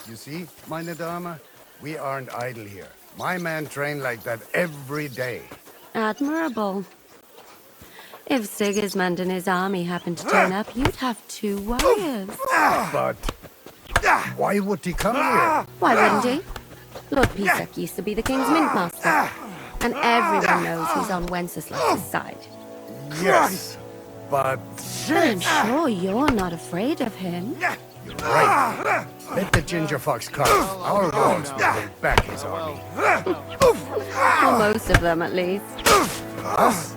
You see, meine Dame? We aren't idle here. My man trained like that every day. Admirable. If Sigismund and his army happened to turn up, you'd have 2 warriors. But why would he come here? Why wouldn't he? Lord Pisak used to be the king's mintmaster, and everyone knows he's on Wenceslas's side. Yes, but I'm sure you're not afraid of him. you're right. Let the ginger fox come. Our walls will hold back his army. Or most of them, at least. Us?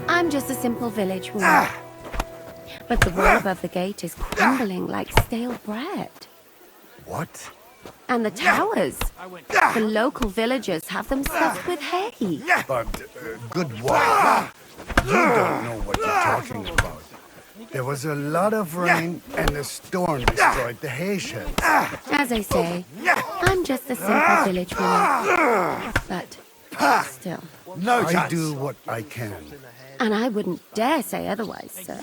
I'm just a simple village woman. But the wall above the gate is crumbling like stale bread. What? And the towers. The local villagers have them stuffed with hay. But, good wife, you don't know what you're talking about. There was a lot of rain, and the storm destroyed the hay sheds. As I say, I'm just a simple village woman. But still. No chance. I do what I can. And I wouldn't dare say otherwise, sir.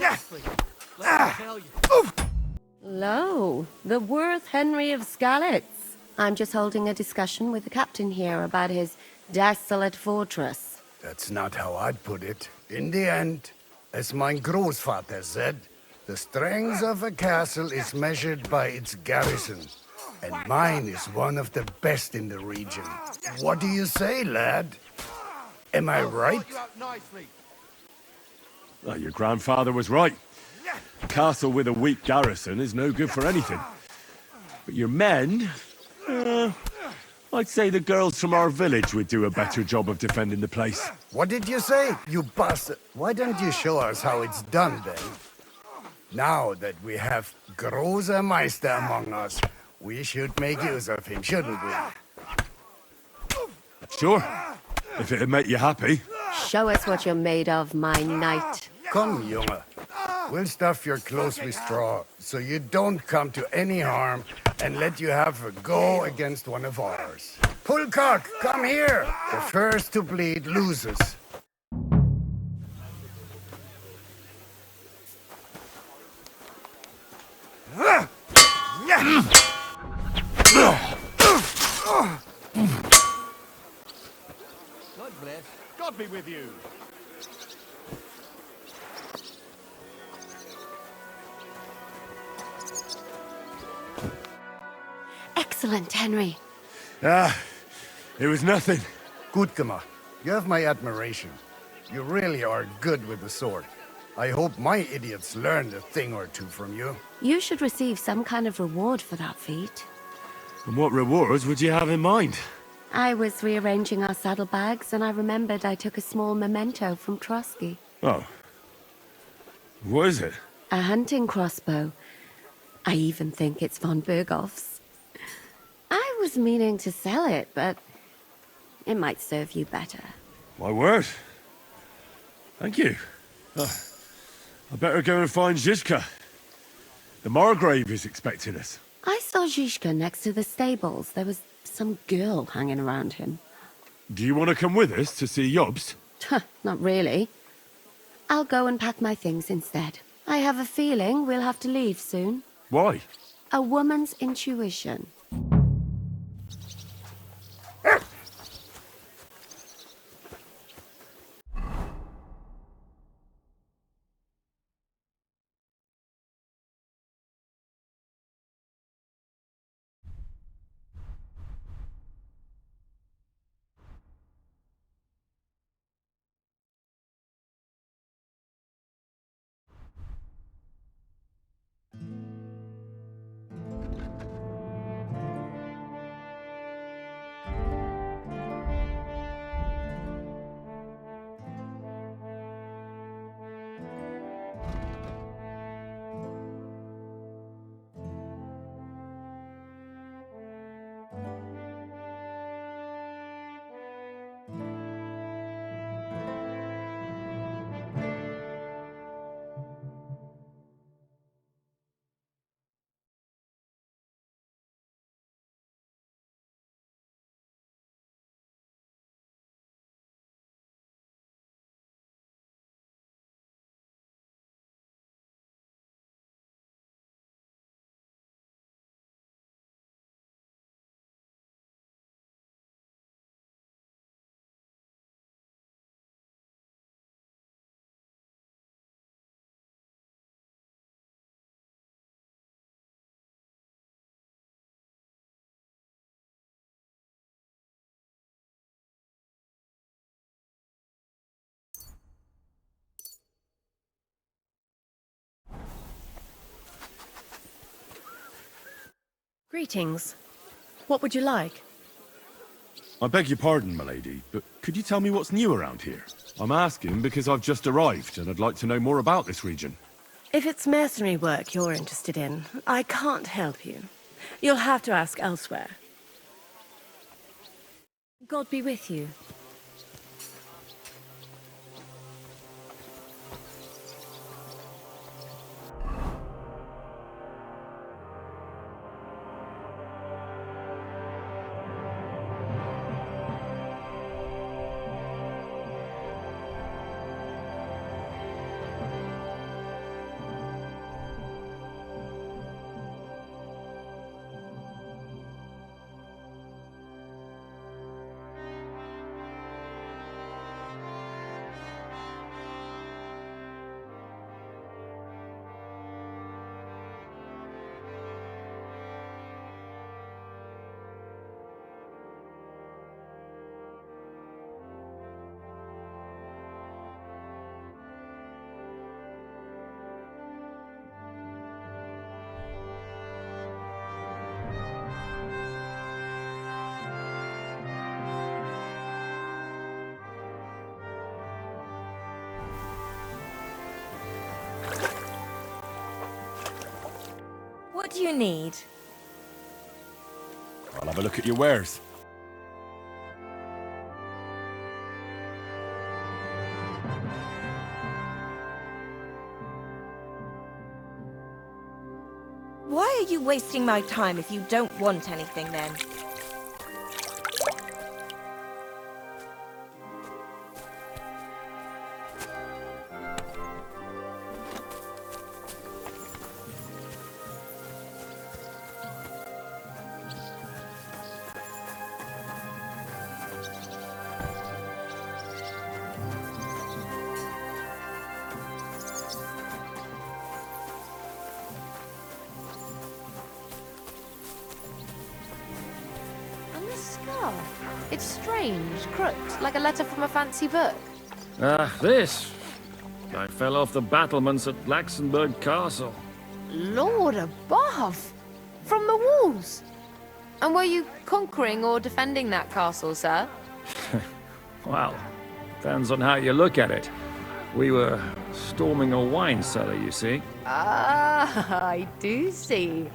Lo, the Worth Henry of Skalitz. I'm just holding a discussion with the captain here about his desolate fortress. That's not how I'd put it. In the end, as my Großvater said, the strength of a castle is measured by its garrison. And mine is one of the best in the region. What do you say, lad? Am I right? Well, your grandfather was right. A castle with a weak garrison is no good for anything. But your men... I'd say the girls from our village would do a better job of defending the place. What did you say, you bastard? Why don't you show us how it's done, then? Now that we have Großer Meister among us, we should make use of him, shouldn't we? Sure, if it'd make you happy. Show us what you're made of, my knight. Come, Junge. We'll stuff your clothes with straw, so you don't come to any harm, and let you have a go against one of ours. Pulcock, come here! The first to bleed loses. God bless. God be with you. Excellent, Henry. It was nothing. Gut gemacht. You have my admiration. You really are good with the sword. I hope my idiots learned a thing or two from you. You should receive some kind of reward for that feat. And what rewards would you have in mind? I was rearranging our saddlebags, and I remembered I took a small memento from Trotsky. Oh. What is it? A hunting crossbow. I even think it's von Berghoff's. I was meaning to sell it, but it might serve you better. My word. Thank you. I better go and find Zizka. The Margrave is expecting us. I saw Zizka next to the stables. There was some girl hanging around him. Do you want to come with us to see Jobst? Not really. I'll go and pack my things instead. I have a feeling we'll have to leave soon. Why? A woman's intuition. Greetings. What would you like? I beg your pardon, milady, but could you tell me what's new around here? I'm asking because I've just arrived, and I'd like to know more about this region. If it's mercenary work you're interested in, I can't help you. You'll have to ask elsewhere. God be with you. What do you need? I'll have a look at your wares. Why are you wasting my time if you don't want anything then? It's strange, crooked, like a letter from a fancy book. This. I fell off the battlements at Laxenburg Castle. Lord above! From the walls! And were you conquering or defending that castle, sir? Well, depends on how you look at it. We were storming a wine cellar, you see. Ah, I do see.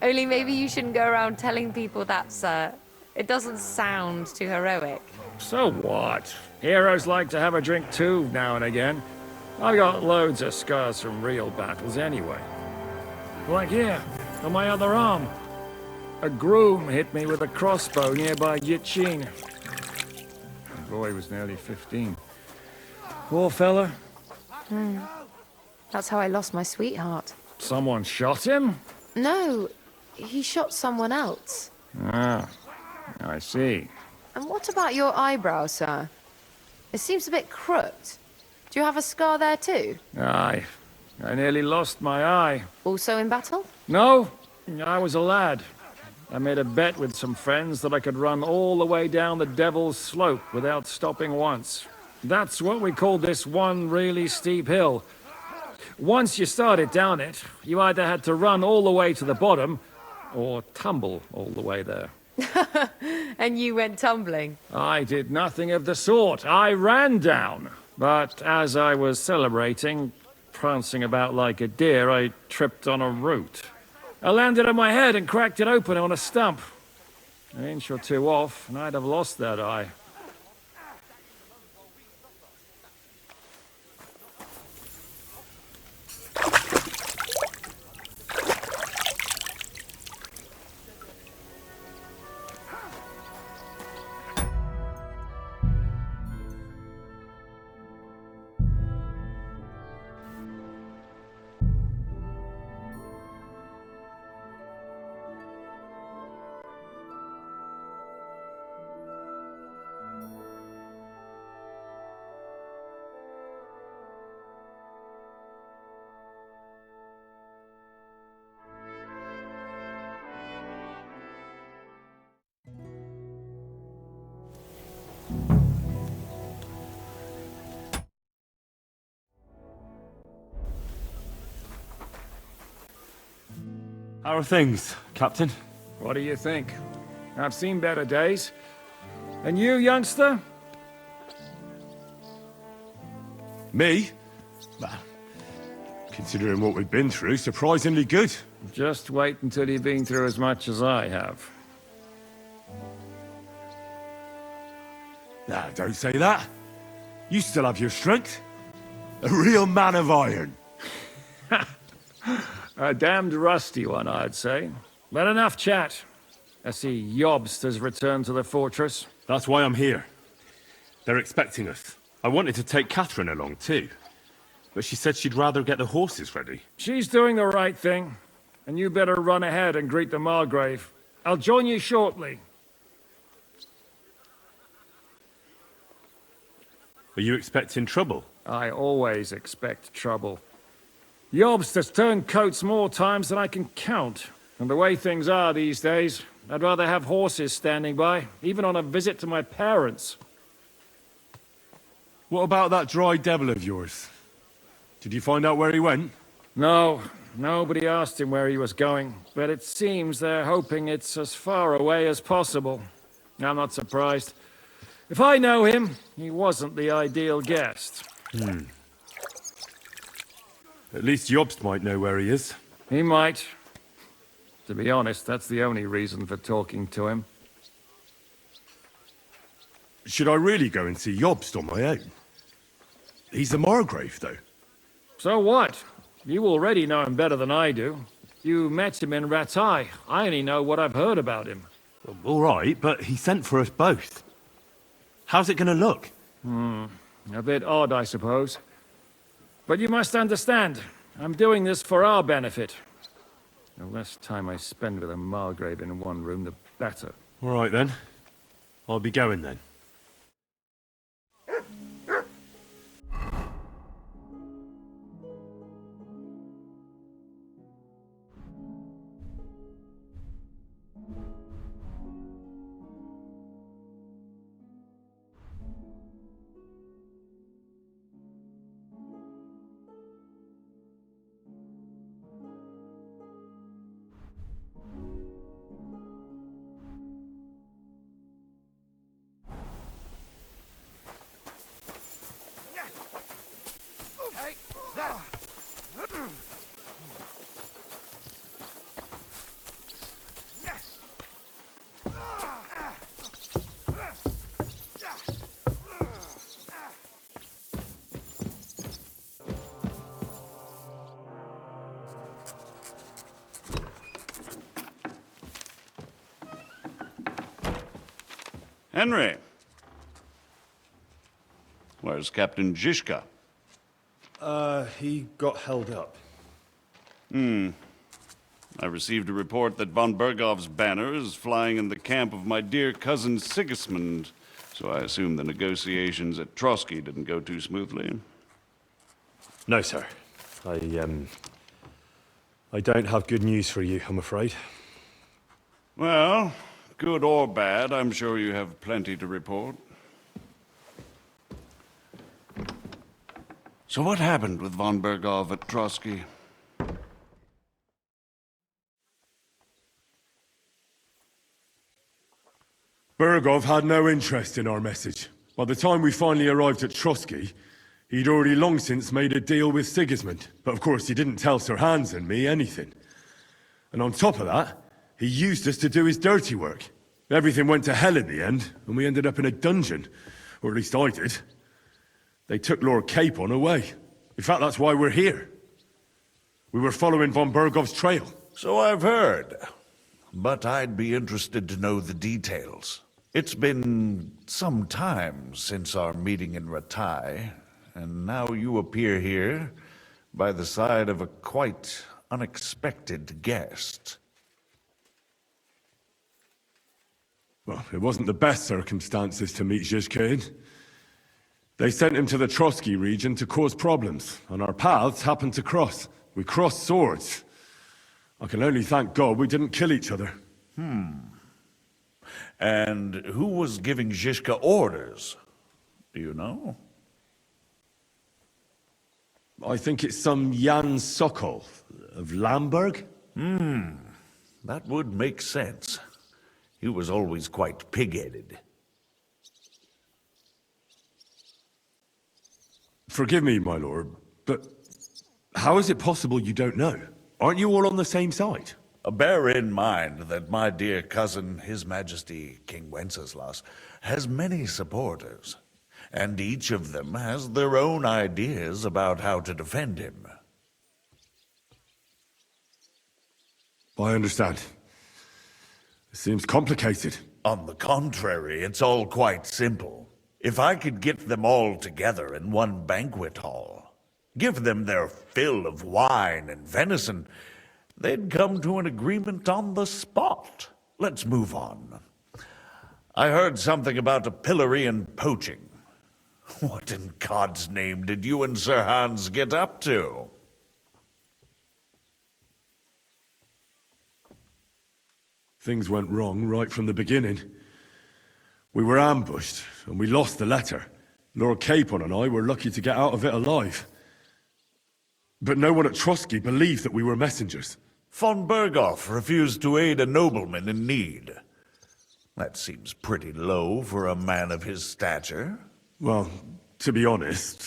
Only maybe you shouldn't go around telling people that, sir. It doesn't sound too heroic. So what? Heroes like to have a drink too, now and again. I've got loads of scars from real battles anyway. Like here, on my other arm. A groom hit me with a crossbow nearby Yichin. The boy was nearly 15. Poor fella. That's how I lost my sweetheart. Someone shot him? No, he shot someone else. Ah, I see. And what about your eyebrow, sir? It seems a bit crooked. Do you have a scar there too? Aye. I nearly lost my eye. Also in battle? No, I was a lad. I made a bet with some friends that I could run all the way down the Devil's Slope without stopping once. That's what we called this one really steep hill. Once you started down it, you either had to run all the way to the bottom, or tumble all the way there. And you went tumbling? I did nothing of the sort. I ran down. But as I was celebrating, prancing about like a deer, I tripped on a root. I landed on my head and cracked it open on a stump. An inch or two off, and I'd have lost that eye. How are things, Captain? What do you think? I've seen better days. And you, youngster? Me? Well, considering what we've been through, surprisingly good. Just wait until you've been through as much as I have. Nah, don't say that. You still have your strength. A real man of iron. A damned rusty one, I'd say. But enough chat. I see Jobst has returned to the fortress. That's why I'm here. They're expecting us. I wanted to take Catherine along too, but she said she'd rather get the horses ready. She's doing the right thing, and you better run ahead and greet the Margrave. I'll join you shortly. Are you expecting trouble? I always expect trouble. Jobst has turned coats more times than I can count. And the way things are these days, I'd rather have horses standing by, even on a visit to my parents. What about that dry devil of yours? Did you find out where he went? No, nobody asked him where he was going, but it seems they're hoping it's as far away as possible. I'm not surprised. If I know him, he wasn't the ideal guest. At least Jobst might know where he is. He might. To be honest, that's the only reason for talking to him. Should I really go and see Jobst on my own? He's the Margrave, though. So what? You already know him better than I do. You met him in Rattay. I only know what I've heard about him. Well, all right, but he sent for us both. How's it gonna look? A bit odd, I suppose. But you must understand, I'm doing this for our benefit. The less time I spend with a Margrave in one room, the better. All right, then. I'll be going, then. Henry. Where's Captain Zizka? He got held up. I received a report that von Bergov's banner is flying in the camp of my dear cousin Sigismund, so I assume the negotiations at Trotsky didn't go too smoothly. No, sir. I don't have good news for you, I'm afraid. Well, good or bad, I'm sure you have plenty to report. So what happened with von Bergov at Trotsky? Bergov had no interest in our message. By the time we finally arrived at Trotsky, he'd already long since made a deal with Sigismund. But of course, he didn't tell Sir Hans and me anything. And on top of that, he used us to do his dirty work. Everything went to hell in the end, and we ended up in a dungeon. Or at least I did. They took Lord Capon away. In fact, that's why we're here. We were following von Bergov's trail. So I've heard. But I'd be interested to know the details. It's been some time since our meeting in Rattay, and now you appear here by the side of a quite unexpected guest. Well, it wasn't the best circumstances to meet Zizka in. They sent him to the Trotsky region to cause problems, and our paths happened to cross. We crossed swords. I can only thank God we didn't kill each other. And who was giving Zizka orders? Do you know? I think it's some Jan Sokol of Lamberg. That would make sense. He was always quite pig-headed. Forgive me, my lord, but how is it possible you don't know? Aren't you all on the same side? Bear in mind that my dear cousin, His Majesty King Wenceslas, has many supporters, and each of them has their own ideas about how to defend him. I understand. It seems complicated. On the contrary, it's all quite simple. If I could get them all together in one banquet hall, give them their fill of wine and venison, they'd come to an agreement on the spot. Let's move on. I heard something about a pillory and poaching. What in God's name did you and Sir Hans get up to? Things went wrong right from the beginning. We were ambushed, and we lost the letter. Lord Capon and I were lucky to get out of it alive. But no one at Trotsky believed that we were messengers. Von Berghoff refused to aid a nobleman in need. That seems pretty low for a man of his stature. Well, to be honest,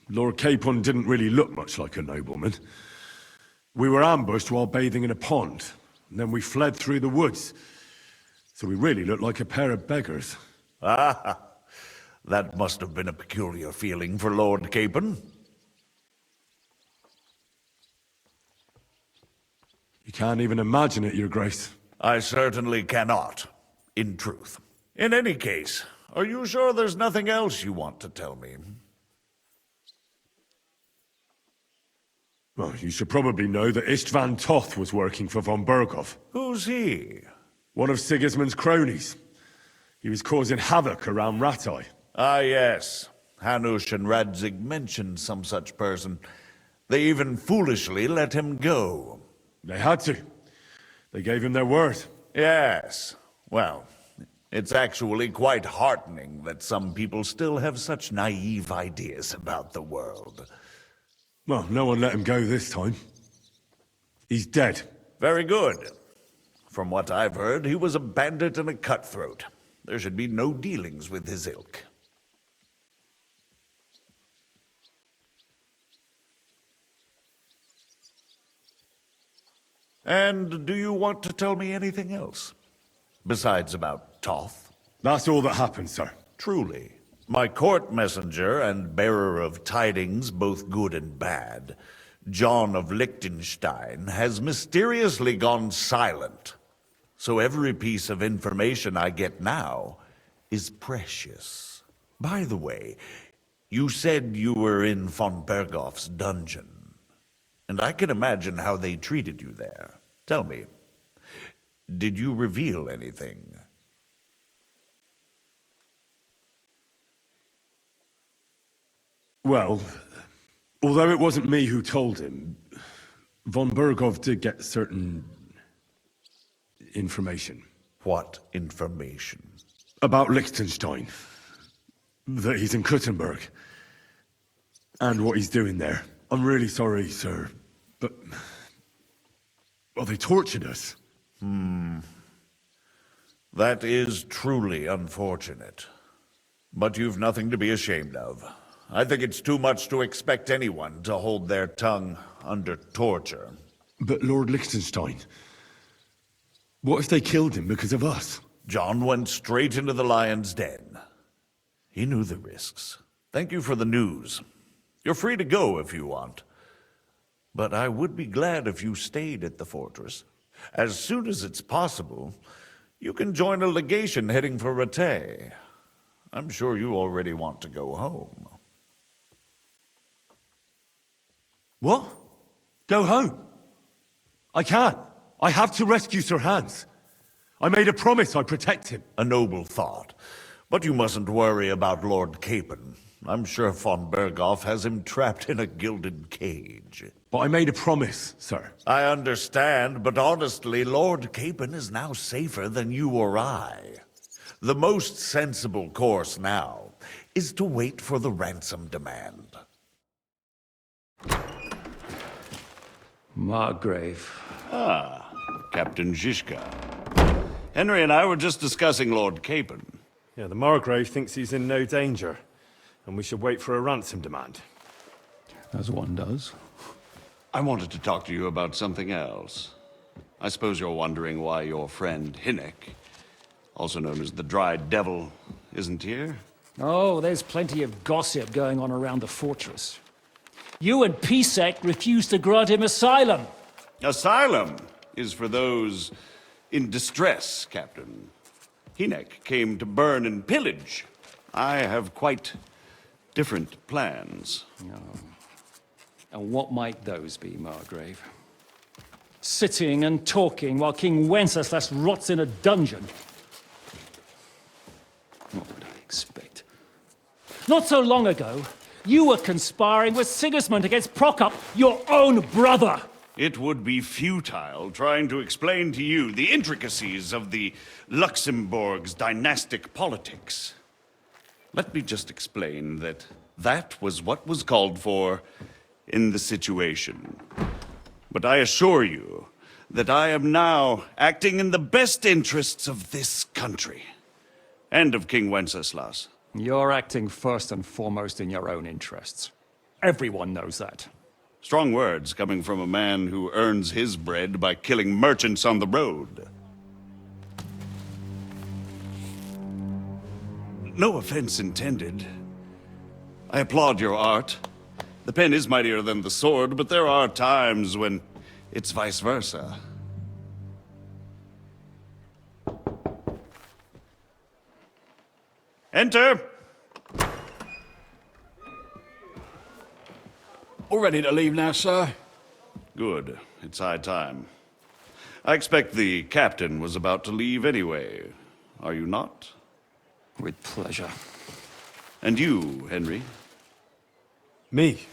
Lord Capon didn't really look much like a nobleman. We were ambushed while bathing in a pond, and then we fled through the woods. So we really looked like a pair of beggars. Ah, that must have been a peculiar feeling for Lord Capon. You can't even imagine it, Your Grace. I certainly cannot, in truth. In any case, are you sure there's nothing else you want to tell me? Well, you should probably know that Istvan Toth was working for von Berghoff. Who's he? One of Sigismund's cronies. He was causing havoc around Rattay. Ah, yes. Hanush and Radzig mentioned some such person. They even foolishly let him go. They had to. They gave him their word. Yes. Well, it's actually quite heartening that some people still have such naive ideas about the world. Well, no one let him go this time. He's dead. Very good. From what I've heard, he was a bandit and a cutthroat. There should be no dealings with his ilk. And do you want to tell me anything else? Besides about Toth? That's all that happened, sir. Truly. My court messenger and bearer of tidings, both good and bad, John of Liechtenstein, has mysteriously gone silent. So every piece of information I get now is precious. By the way, you said you were in von Berghoff's dungeon. And I can imagine how they treated you there. Tell me, did you reveal anything? Well, although it wasn't me who told him, von Berghoff did get certain information. What information? About Liechtenstein. That he's in Kuttenberg. And what he's doing there. I'm really sorry, sir, but... well, they tortured us. That is truly unfortunate. But you've nothing to be ashamed of. I think it's too much to expect anyone to hold their tongue under torture. But Lord Liechtenstein... what if they killed him because of us? John went straight into the lion's den. He knew the risks. Thank you for the news. You're free to go if you want. But I would be glad if you stayed at the fortress. As soon as it's possible, you can join a legation heading for Rattay. I'm sure you already want to go home. What? Go home? I can't. I have to rescue Sir Hans. I made a promise I'd protect him. A noble thought. But you mustn't worry about Lord Capon. I'm sure von Berghoff has him trapped in a gilded cage. But I made a promise, sir. I understand, but honestly, Lord Capon is now safer than you or I. The most sensible course now is to wait for the ransom demand. Margrave. Ah, Captain Zizka. Henry and I were just discussing Lord Capon. Yeah, the Margrave thinks he's in no danger, and we should wait for a ransom demand. As one does. I wanted to talk to you about something else. I suppose you're wondering why your friend Hinnek, also known as the Dried Devil, isn't here? Oh, there's plenty of gossip going on around the fortress. You and Pisek refused to grant him asylum. Asylum is for those in distress, Captain. Hinnek came to burn and pillage. I have quite different plans. Oh. And what might those be, Margrave? Sitting and talking while King Wenceslas rots in a dungeon. What would I expect? Not so long ago, you were conspiring with Sigismund against Prokop, your own brother! It would be futile trying to explain to you the intricacies of the Luxembourg's dynastic politics. Let me just explain that that was what was called for in the situation. But I assure you that I am now acting in the best interests of this country and of King Wenceslas. You're acting first and foremost in your own interests. Everyone knows that. Strong words coming from a man who earns his bread by killing merchants on the road. No offense intended. I applaud your art. The pen is mightier than the sword, but there are times when it's vice versa. Enter! All ready to leave now, sir? Good. It's high time. I expect the captain was about to leave anyway. Are you not? With pleasure. And you, Henry? Me?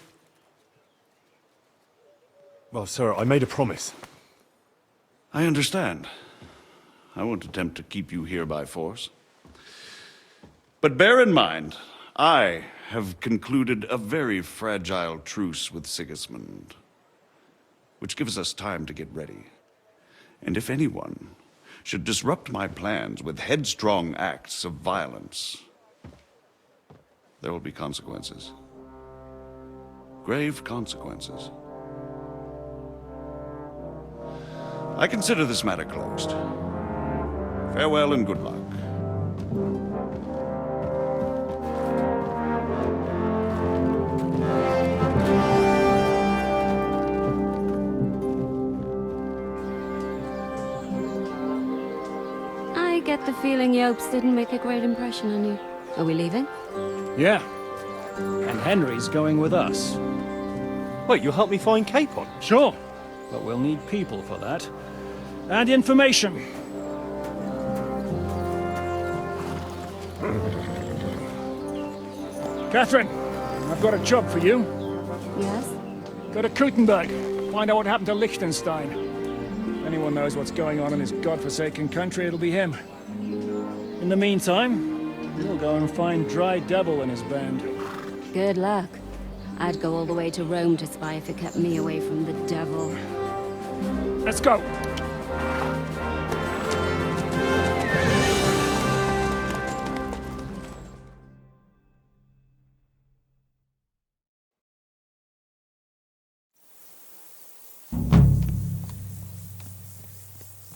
Well, sir, I made a promise. I understand. I won't attempt to keep you here by force. But bear in mind, I have concluded a very fragile truce with Sigismund, which gives us time to get ready. And if anyone should disrupt my plans with headstrong acts of violence, there will be consequences. Grave consequences. I consider this matter closed. Farewell and good luck. I get the feeling Yopes didn't make a great impression on you. Are we leaving? Yeah. And Henry's going with us. Wait, you'll help me find Capon? Sure. But we'll need people for that. And information. Catherine, I've got a job for you. Yes? Go to Kuttenberg. Find out what happened to Liechtenstein. If anyone knows what's going on in his godforsaken country, it'll be him. In the meantime, we'll go and find Dry Devil and his band. Good luck. I'd go all the way to Rome to spy if it kept me away from the devil. Let's go!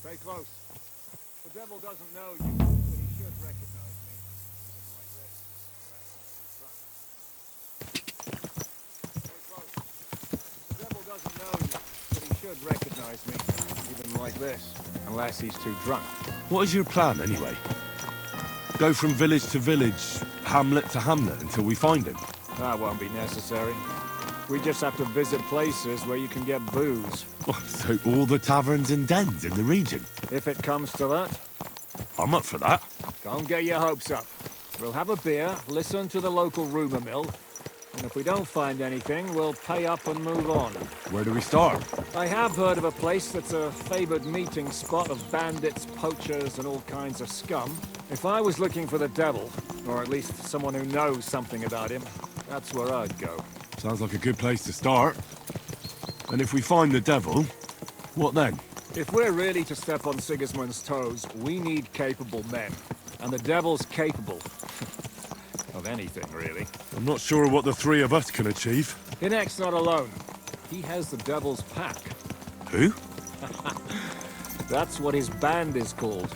Stay close. The devil doesn't know you, but he should recognize me. Stay close. The devil doesn't know you, but he should recognize me, even like this, unless he's too drunk. What is your plan, anyway? Go from village to village, hamlet to hamlet, until we find him? That won't be necessary. We just have to visit places where you can get booze. Oh, so all the taverns and dens in the region? If it comes to that. I'm up for that. Don't get your hopes up. We'll have a beer, listen to the local rumor mill, and if we don't find anything, we'll pay up and move on. Where do we start? I have heard of a place that's a favored meeting spot of bandits, poachers, and all kinds of scum. If I was looking for the devil, or at least someone who knows something about him, that's where I'd go. Sounds like a good place to start. And if we find the devil, what then? If we're really to step on Sigismund's toes, we need capable men. And the Devil's capable. Of anything, really. I'm not sure what the three of us can achieve. Hinek's not alone. He has the Devil's pack. Who? That's what his band is called.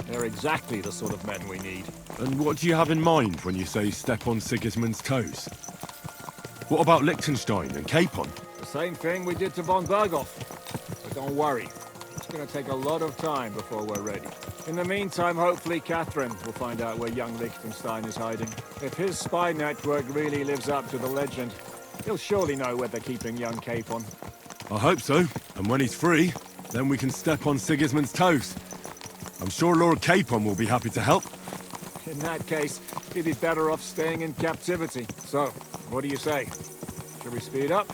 They're exactly the sort of men we need. And what do you have in mind when you say step on Sigismund's toes? What about Liechtenstein and Capon? The same thing we did to von Berghoff. But don't worry. It's gonna take a lot of time before we're ready. In the meantime, hopefully Catherine will find out where young Liechtenstein is hiding. If his spy network really lives up to the legend, he'll surely know where they're keeping young Capon. I hope so. And when he's free, then we can step on Sigismund's toes. I'm sure Lord Capon will be happy to help. In that case, he'd be better off staying in captivity. So, what do you say? Should we speed up?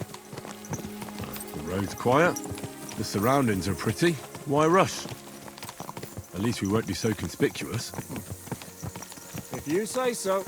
The road's quiet. The surroundings are pretty. Why rush? At least we won't be so conspicuous. If you say so.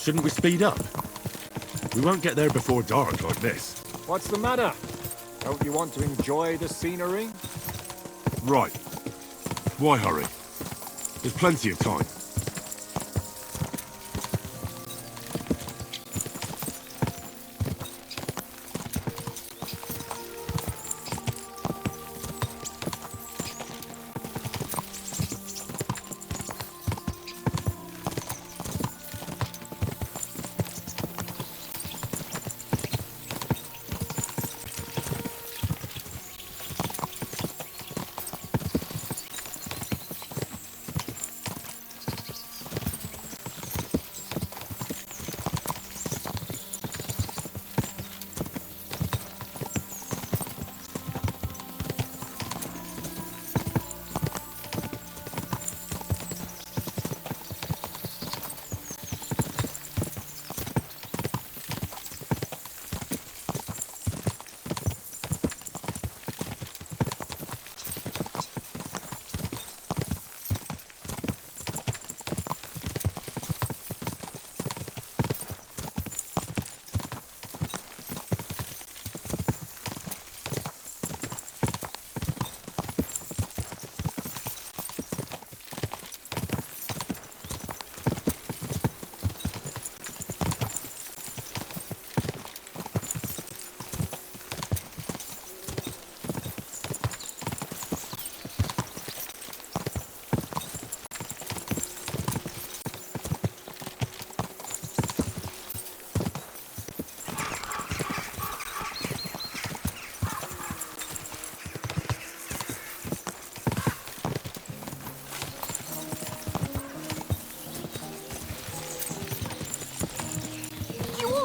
Shouldn't we speed up? We won't get there before dark like this. What's the matter? Don't you want to enjoy the scenery? Right. Why hurry? There's plenty of time.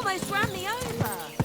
almost ran me over.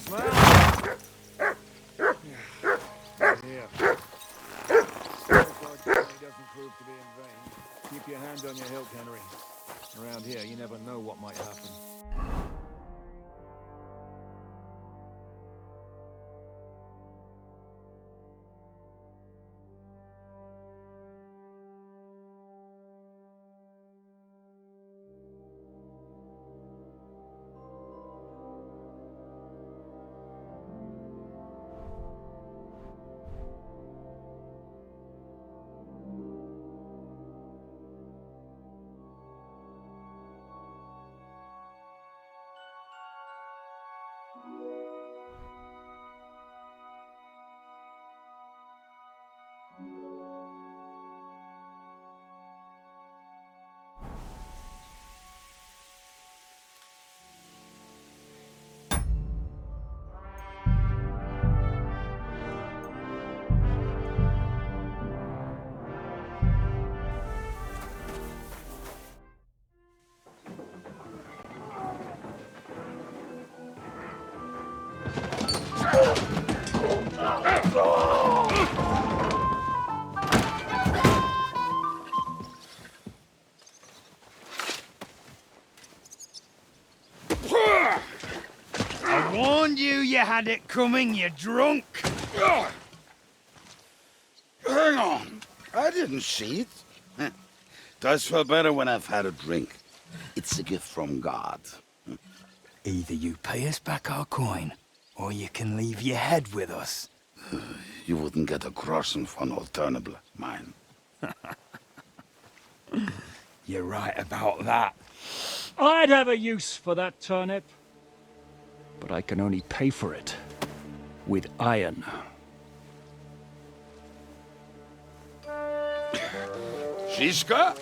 Smile. Here. Doesn't prove to be in vain. Keep your hand on your hilt, Henry. Around here, you never know what might happen. I warned you had it coming, you drunk. Hang on. I didn't see it. Does feel better when I've had a drink. It's a gift from God. Either you pay us back our coin, or you can leave your head with us. You wouldn't get a crossing for an alternative, mine. You're right about that. I'd have a use for that turnip. But I can only pay for it with iron. Shishka?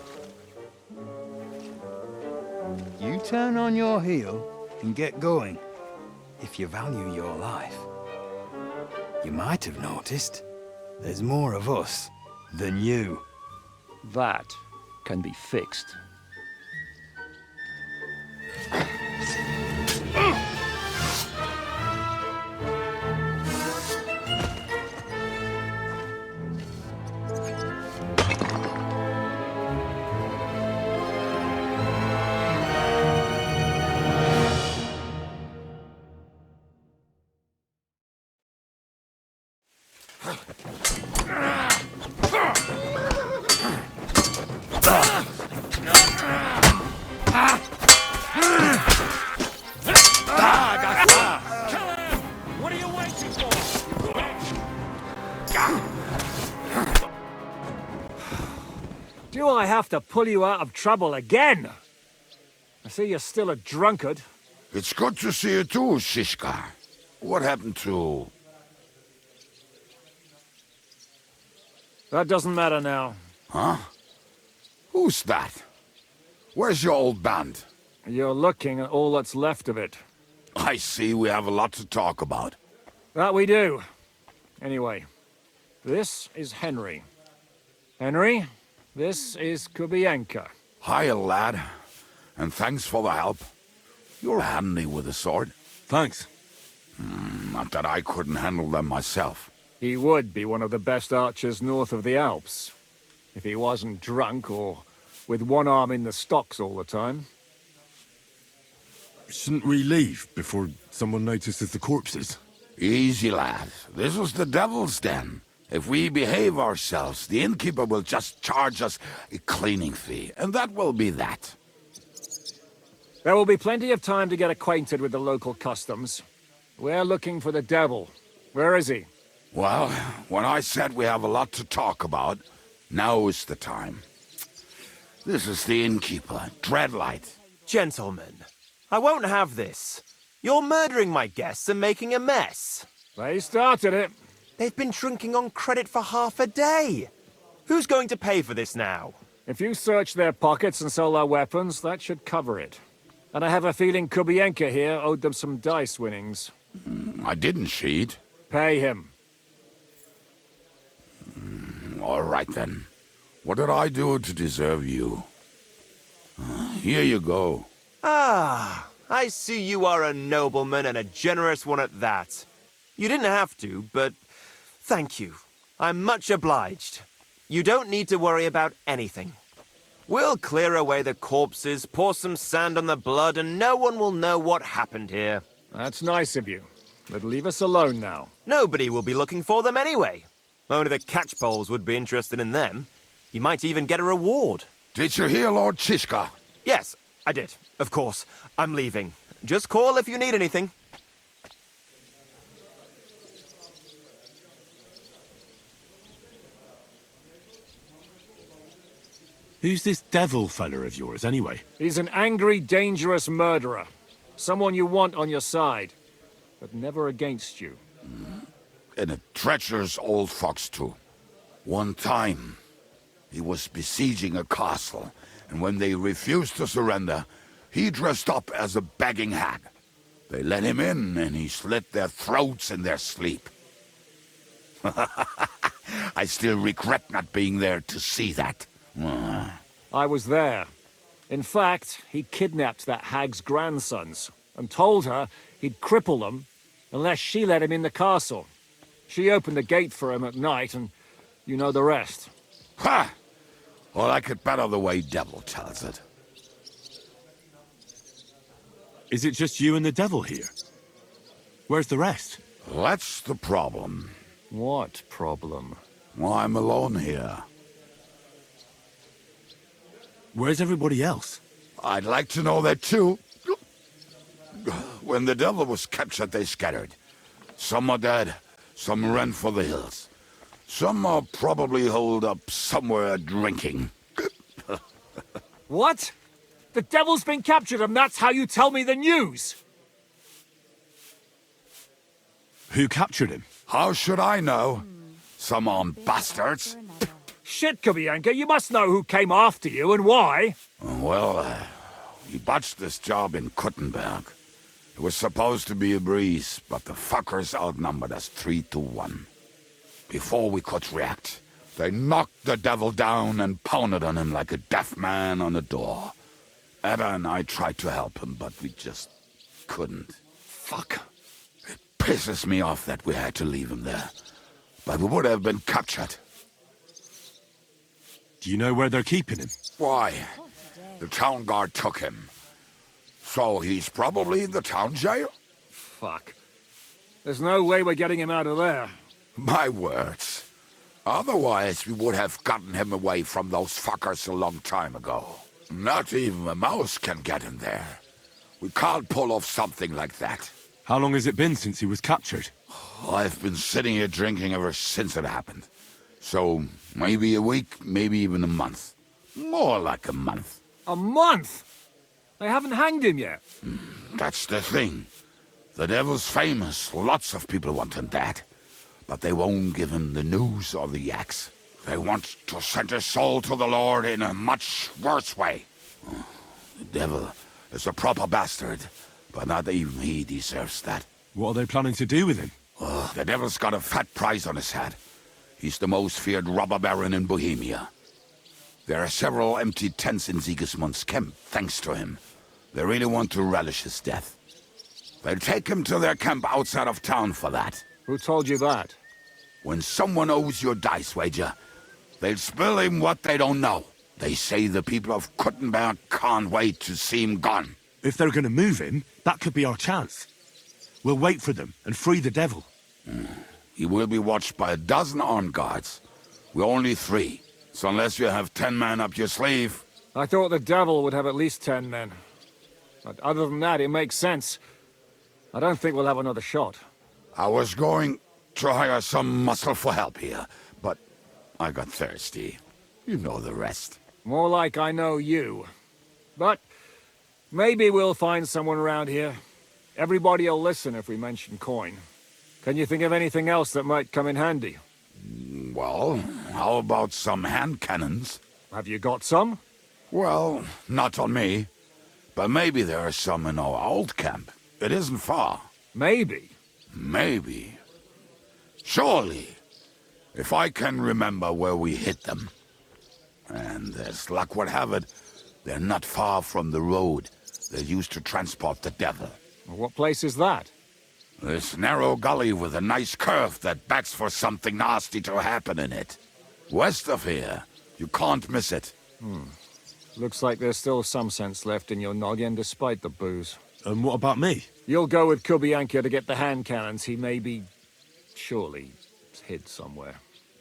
You turn on your heel and get going, if you value your life. You might have noticed, there's more of us than you. That can be fixed. Do I have to pull you out of trouble again? I see you're still a drunkard. It's good to see you too, Shishka. What happened to... That doesn't matter now. Huh? Who's that? Where's your old band? You're looking at all that's left of it. I see we have a lot to talk about. That we do. Anyway, this is Henry. Henry, this is Kubienka. Hiya, lad. And thanks for the help. You're handy with a sword. Thanks. Not that I couldn't handle them myself. He would be one of the best archers north of the Alps. If he wasn't drunk or with one arm in the stocks all the time. Shouldn't we leave before someone notices the corpses? Easy, lad. This was the devil's den. If we behave ourselves, the innkeeper will just charge us a cleaning fee, and that will be that. There will be plenty of time to get acquainted with the local customs. We're looking for the devil. Where is he? Well, when I said we have a lot to talk about, now is the time. This is the innkeeper, Dreadlight. Gentlemen, I won't have this. You're murdering my guests and making a mess. They started it. They've been drinking on credit for half a day. Who's going to pay for this now? If you search their pockets and sell their weapons, that should cover it. And I have a feeling Kubienka here owed them some dice winnings. I didn't cheat. Pay him. All right, then. What did I do to deserve you? Here you go. Ah, I see you are a nobleman and a generous one at that. You didn't have to, but thank you. I'm much obliged. You don't need to worry about anything. We'll clear away the corpses, pour some sand on the blood, and no one will know what happened here. That's nice of you. But leave us alone now. Nobody will be looking for them anyway. Only the catchpoles would be interested in them. You might even get a reward. Did you hear Lord Chishka? Yes, I did. Of course. I'm leaving. Just call if you need anything. Who's this devil fella of yours, anyway? He's an angry, dangerous murderer. Someone you want on your side, but never against you. And a treacherous old fox, too. One time, he was besieging a castle, and when they refused to surrender, he dressed up as a begging hag. They let him in, and he slit their throats in their sleep. I still regret not being there to see that. I was there. In fact, he kidnapped that hag's grandsons and told her he'd cripple them unless she let him in the castle. She opened the gate for him at night, and you know the rest. Ha! Well, I could better the way Devil tells it. Is it just you and the devil here? Where's the rest? That's the problem. What problem? Well, I'm alone here. Where's everybody else? I'd like to know that too. When the devil was captured, they scattered. Some are dead, some ran for the hills. Some are probably holed up somewhere drinking. What? The devil's been captured and that's how you tell me the news? Who captured him? How should I know? Some armed bastards. Shit, Kubianka, you must know who came after you and why. Well, we botched this job in Kuttenberg. It was supposed to be a breeze, but the fuckers outnumbered us 3-1. Before we could react, they knocked the devil down and pounded on him like a deaf man on a door. Ada and I tried to help him, but we just couldn't. Fuck. It pisses me off that we had to leave him there. But we would have been captured. Do you know where they're keeping him? Why? The town guard took him. So he's probably in the town jail? Fuck. There's no way we're getting him out of there. My words. Otherwise, we would have gotten him away from those fuckers a long time ago. Not even a mouse can get in there. We can't pull off something like that. How long has it been since he was captured? I've been sitting here drinking ever since it happened. So, maybe a week, maybe even a month. More like a month. A month? They haven't hanged him yet. That's the thing. The devil's famous. Lots of people want him dead. But they won't give him the news or the axe. They want to send his soul to the Lord in a much worse way. The devil is a proper bastard, but not even he deserves that. What are they planning to do with him? The devil's got a fat price on his head. He's the most feared robber baron in Bohemia. There are several empty tents in Sigismund's camp, thanks to him. They really want to relish his death. They'll take him to their camp outside of town for that. Who told you that? When someone owes you a dice wager, they'll spill him what they don't know. They say the people of Kuttenberg can't wait to see him gone. If they're going to move him, that could be our chance. We'll wait for them and free the devil. He will be watched by 12 armed guards. We're only 3. So unless you have 10 men up your sleeve... I thought the devil would have at least 10 men. But other than that, it makes sense. I don't think we'll have another shot. I was going to hire some muscle for help here, but I got thirsty. You know the rest. More like I know you. But maybe we'll find someone around here. Everybody will listen if we mention coin. Can you think of anything else that might come in handy? Well, how about some hand cannons? Have you got some? Well, not on me. But maybe there are some in our old camp. It isn't far. Maybe? Maybe. Surely. If I can remember where we hid them. And as luck would have it, they're not far from the road They used to transport the devil. What place is that? This narrow gully with a nice curve that bets for something nasty to happen in it. West of here. You can't miss it. Looks like there's still some sense left in your noggin despite the booze. And what about me? You'll go with Kubianka to get the hand cannons he may be... surely hid somewhere.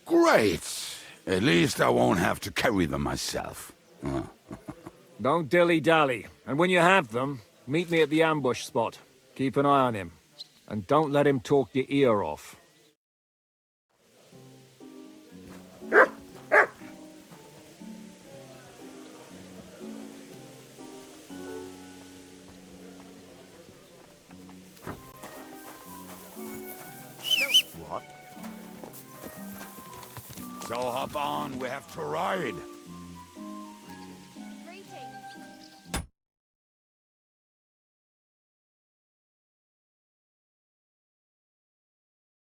Great! At least I won't have to carry them myself. Don't dilly-dally. And when you have them, meet me at the ambush spot. Keep an eye on him. And don't let him talk your ear off. What? So hop on, we have to ride.